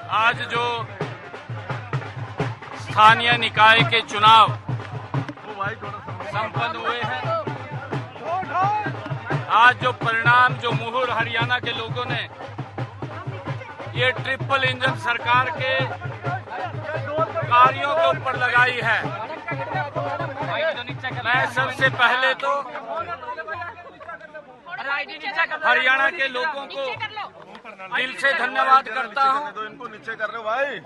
आज जो स्थानीय निकाय के चुनाव संपन्न हुए हैं, आज जो परिणाम जो मुहर हरियाणा के लोगों ने ये ट्रिपल इंजन सरकार के कार्यों के ऊपर लगाई है, मैं सबसे पहले तो हरियाणा के लोगों को दिल से धन्यवाद करता हूं। इनको नीचे कर रहे हो भाई।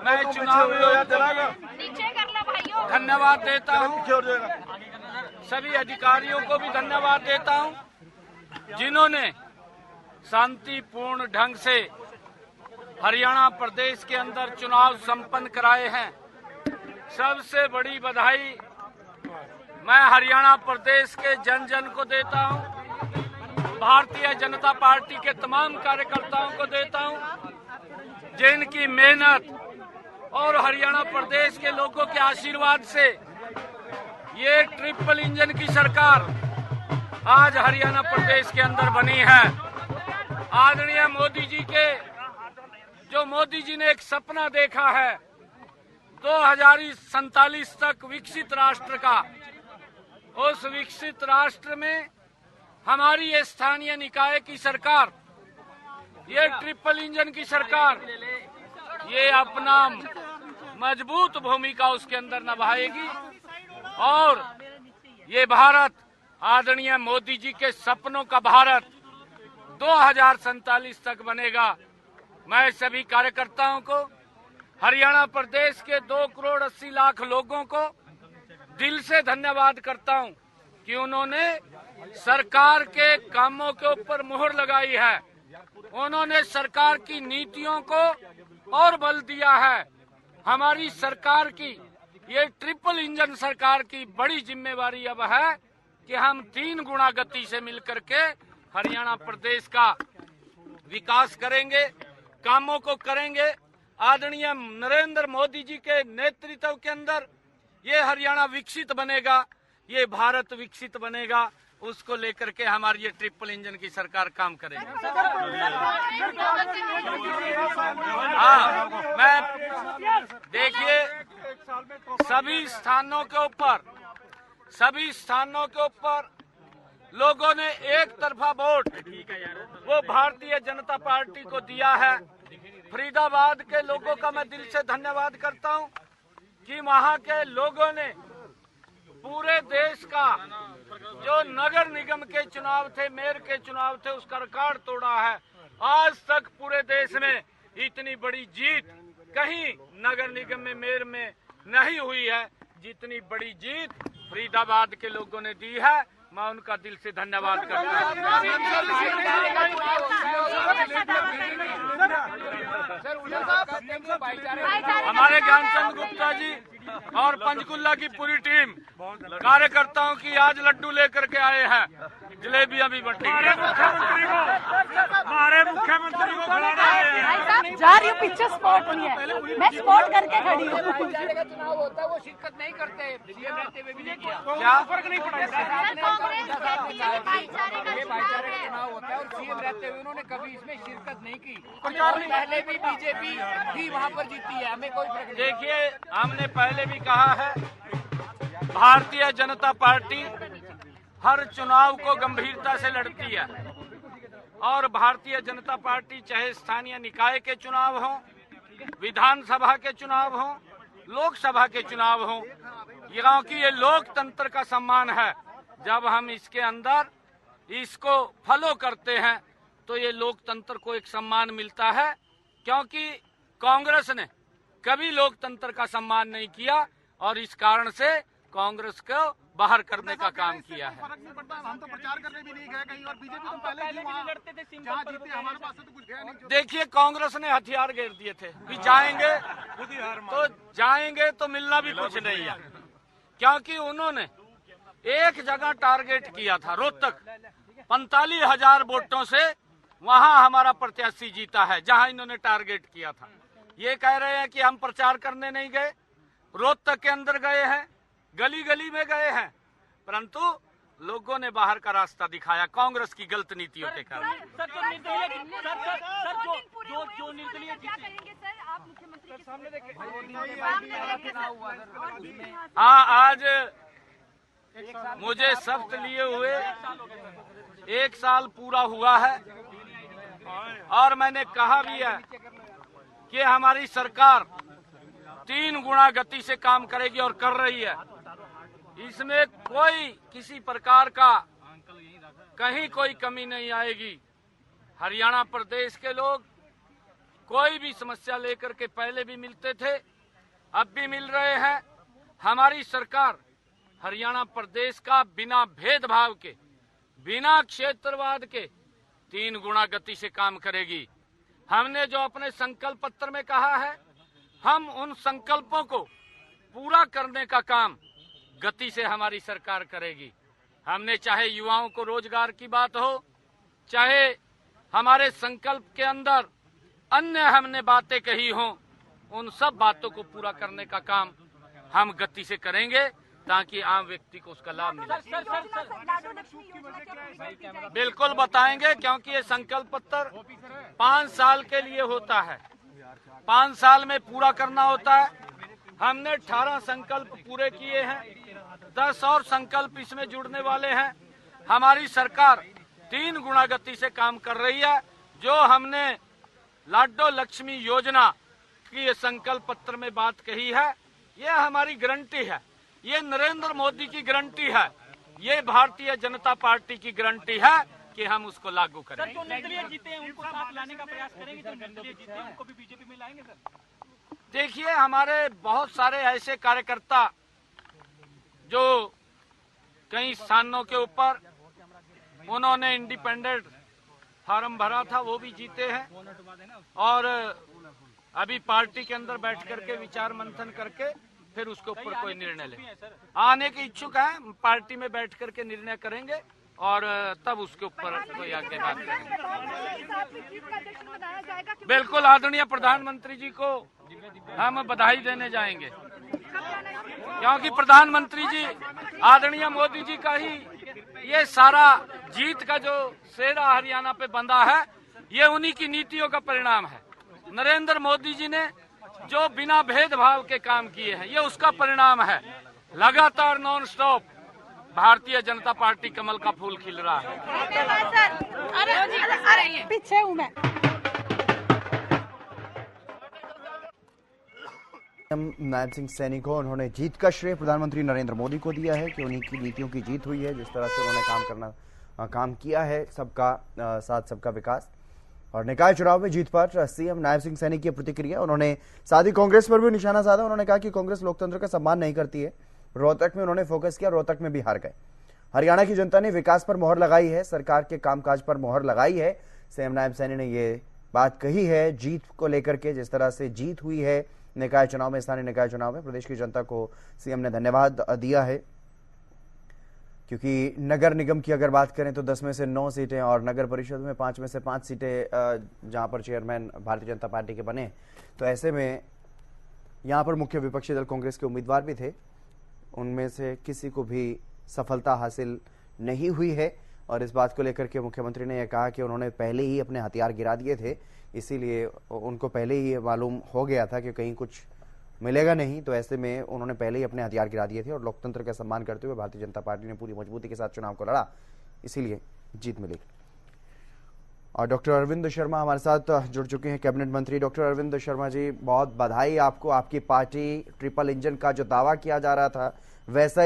मैं चुनाव धन्यवाद देता हूं। सभी अधिकारियों को भी धन्यवाद देता हूं जिन्होंने शांतिपूर्ण ढंग से हरियाणा प्रदेश के अंदर चुनाव संपन्न कराए हैं। सबसे बड़ी बधाई मैं हरियाणा प्रदेश के जन जन को देता हूं, भारतीय जनता पार्टी के तमाम कार्यकर्ताओं को देता हूं, जिनकी मेहनत और हरियाणा प्रदेश के लोगों के आशीर्वाद से ये ट्रिपल इंजन की सरकार आज हरियाणा प्रदेश के अंदर बनी है। आदरणीय मोदी जी ने एक सपना देखा है 2047 तक विकसित राष्ट्र का। उस विकसित राष्ट्र में हमारी ये स्थानीय निकाय की सरकार, ये ट्रिपल इंजन की सरकार, ये अपना मजबूत भूमिका उसके अंदर निभाएगी और ये भारत आदरणीय मोदी जी के सपनों का भारत 2047 तक बनेगा। मैं सभी कार्यकर्ताओं को, हरियाणा प्रदेश के 2 करोड़ 80 लाख लोगों को दिल से धन्यवाद करता हूं कि उन्होंने सरकार के कामों के ऊपर मुहर लगाई है। उन्होंने सरकार की नीतियों को और बल दिया है। हमारी सरकार की ये ट्रिपल इंजन सरकार की बड़ी जिम्मेवारी अब है कि हम 3 गुना गति से मिलकर के हरियाणा प्रदेश का विकास करेंगे, कामों को करेंगे। आदरणीय नरेंद्र मोदी जी के नेतृत्व के अंदर ये हरियाणा विकसित बनेगा, ये भारत विकसित बनेगा। उसको लेकर के हमारी ये ट्रिपल इंजन की सरकार काम करेगी। हाँ, मैं देखिए सभी स्थानों के ऊपर लोगों ने एक तरफा वोट वो भारतीय जनता पार्टी को दिया है। फरीदाबाद के लोगों का मैं दिल से धन्यवाद करता हूं कि वहां के लोगों ने पूरे देश का जो नगर निगम के चुनाव थे, मेयर के चुनाव थे, उसका रिकॉर्ड तोड़ा है। आज तक पूरे देश में इतनी बड़ी जीत कहीं नगर निगम में, मेयर में नहीं हुई है जितनी बड़ी जीत फरीदाबाद के लोगों ने दी है। मैं उनका दिल से धन्यवाद करता हूं। हमारे ज्ञानचंद गुप्ता जी और पंचकुला की पूरी टीम कार्यकर्ताओं की आज लड्डू लेकर के आए हैं, जलेबियां भी बंटी। हमारे मुख्यमंत्री को खिलाना है। जा रही हूँ पीछे, स्पॉट नहीं है, मैं स्पॉट करके खड़ी हूँ। भाईचारे का चुनाव होता है, वो शिरकत नहीं करते। सीएम रहते हुए भी नहीं किया। क्या फर्क नहीं पड़ा? ये भाईचारे का चुनाव होता है और सीएम रहते हुए उन्होंने कभी इसमें शिरकत नहीं की। पहले भी बीजेपी भी वहाँ पर जीती है, हमें कोई फर्क नहीं। देखिए, हमने पहले भी कहा है, भारतीय जनता पार्टी हर चुनाव को गंभीरता से लड़ती है और भारतीय जनता पार्टी चाहे स्थानीय निकाय के चुनाव हों, विधानसभा के चुनाव हों, लोकसभा के चुनाव हों, क्योंकि ये लोकतंत्र का सम्मान है। जब हम इसके अंदर इसको फॉलो करते हैं तो ये लोकतंत्र को एक सम्मान मिलता है, क्योंकि कांग्रेस ने कभी लोकतंत्र का सम्मान नहीं किया और इस कारण से कांग्रेस को बाहर करने का काम किया है। फर्क नहीं पड़ता, हम तो प्रचार करने भी नहीं गए कहीं और बीजेपी तो पहले भी लड़ते थे, जहाँ जीते हमारे पास से तो कुछ गया नहीं। देखिए, कांग्रेस ने हथियार घेर दिए थे कि जाएंगे तो मिलना भी कुछ नहीं है, क्योंकि उन्होंने एक जगह टारगेट किया था, रोहतक 45,000 वोटों से वहां हमारा प्रत्याशी जीता है, जहां इन्होंने टारगेट किया था। ये कह रहे हैं कि हम प्रचार करने नहीं गए, रोहतक के अंदर गए हैं, गली गली में गए हैं, परंतु लोगों ने बाहर का रास्ता दिखाया कांग्रेस की गलत नीतियों के कारण। सर जो निर्दलीय हाँ, आज मुझे शपथ लिए हुए 1 साल पूरा हुआ है और मैंने कहा भी है कि हमारी सरकार 3 गुना गति से काम करेगी और कर रही है। इसमें कोई किसी प्रकार का कहीं कोई कमी नहीं आएगी। हरियाणा प्रदेश के लोग कोई भी समस्या लेकर के पहले भी मिलते थे, अब भी मिल रहे हैं। हमारी सरकार हरियाणा प्रदेश का बिना भेदभाव के, बिना क्षेत्रवाद के 3 गुना गति से काम करेगी। हमने जो अपने संकल्प पत्र में कहा है, हम उन संकल्पों को पूरा करने का काम गति से हमारी सरकार करेगी। हमने चाहे युवाओं को रोजगार की बात हो, चाहे हमारे संकल्प के अंदर अन्य हमने बातें कही हों, उन सब बातों को पूरा करने का काम हम गति से करेंगे ताकि आम व्यक्ति को उसका लाभ मिले। बिल्कुल बताएंगे, क्योंकि ये संकल्प पत्र 5 साल के लिए होता है, 5 साल में पूरा करना होता है। हमने 18 संकल्प पूरे किए हैं, 10 और संकल्प इसमें जुड़ने वाले हैं। हमारी सरकार 3 गुना गति से काम कर रही है। जो हमने लाडो लक्ष्मी योजना की ये संकल्प पत्र में बात कही है, ये हमारी गारंटी है, ये नरेंद्र मोदी की गारंटी है, ये भारतीय जनता पार्टी की गारंटी है कि हम उसको लागू करेंगे। सर जो निर्दलीय जीते हैं उनको साथ लाने का प्रयास करेंगे, जो निर्दलीय जीते हैं उनको भी बीजेपी में लाएंगे। सर देखिए, हमारे बहुत सारे ऐसे कार्यकर्ता जो कई स्थानों के ऊपर उन्होंने इंडिपेंडेंट फार्म भरा था, वो भी जीते हैं और अभी पार्टी के अंदर बैठ करके विचार मंथन करके फिर उसके ऊपर कोई निर्णय ले आने के इच्छुक हैं। पार्टी में बैठ करके निर्णय करेंगे और तब उसके ऊपर कोई आगे बात करेंगे। बिल्कुल, आदरणीय प्रधानमंत्री जी को हम बधाई देने जाएंगे, क्योंकि प्रधानमंत्री जी आदरणीय मोदी जी का ही ये सारा जीत का जो सेहरा हरियाणा पे बंधा है, ये उन्हीं की नीतियों का परिणाम है। नरेंद्र मोदी जी ने जो बिना भेदभाव के काम किए हैं, ये उसका परिणाम है। लगातार non stop Bharatiya Janata party कमल का फूल खिल रहा है। अरे पीछे हूँ मैं। नायब सिंह सैनी को उन्होंने जीत का श्रेय प्रधानमंत्री नरेंद्र मोदी को दिया है कि उन्हीं की नीतियों की जीत हुई है। जिस तरह से उन्होंने काम किया है, सबका साथ सबका विकास और निकाय चुनाव में जीत पर सीएम नायब सिंह सैनी की प्रतिक्रिया। उन्होंने साथ ही कांग्रेस पर भी निशाना साधा। उन्होंने कहा कि कांग्रेस लोकतंत्र का सम्मान नहीं करती है। रोहतक में उन्होंने फोकस किया, रोहतक में भी हार गए। हरियाणा की जनता ने विकास पर मोहर लगाई है, सरकार के कामकाज पर मोहर लगाई है। सीएम नायब सैनी ने ये बात कही है जीत को लेकर के। जिस तरह से जीत हुई है निकाय चुनाव में, स्थानीय निकाय चुनाव में, प्रदेश की जनता को सीएम ने धन्यवाद दिया है, क्योंकि नगर निगम की अगर बात करें तो 10 में से 9 सीटें और नगर परिषद में 5 में से 5 सीटें जहां पर चेयरमैन भारतीय जनता पार्टी के बने। तो ऐसे में यहां पर मुख्य विपक्षी दल कांग्रेस के उम्मीदवार भी थे, उनमें से किसी को भी सफलता हासिल नहीं हुई है। और इस बात को लेकर के मुख्यमंत्री ने यह कहा कि उन्होंने पहले ही अपने हथियार गिरा दिए थे, इसीलिए उनको पहले ही ये मालूम हो गया था कि कहीं कुछ मिलेगा नहीं। तो ऐसे में उन्होंने पहले ही अपने हथियार गिरा दिए थे और लोकतंत्र का सम्मान करते हुए भारतीय जनता पार्टी ने पूरी मजबूती के साथ चुनाव को लड़ा, इसीलिए जीत मिली। और डॉक्टर अरविंद शर्मा हमारे साथ जुड़ चुके हैं, कैबिनेट मंत्री। डॉक्टर अरविंद शर्मा जी, बहुत बधाई आपको। आपकी पार्टी ट्रिपल इंजन का जो दावा किया जा रहा था वैसा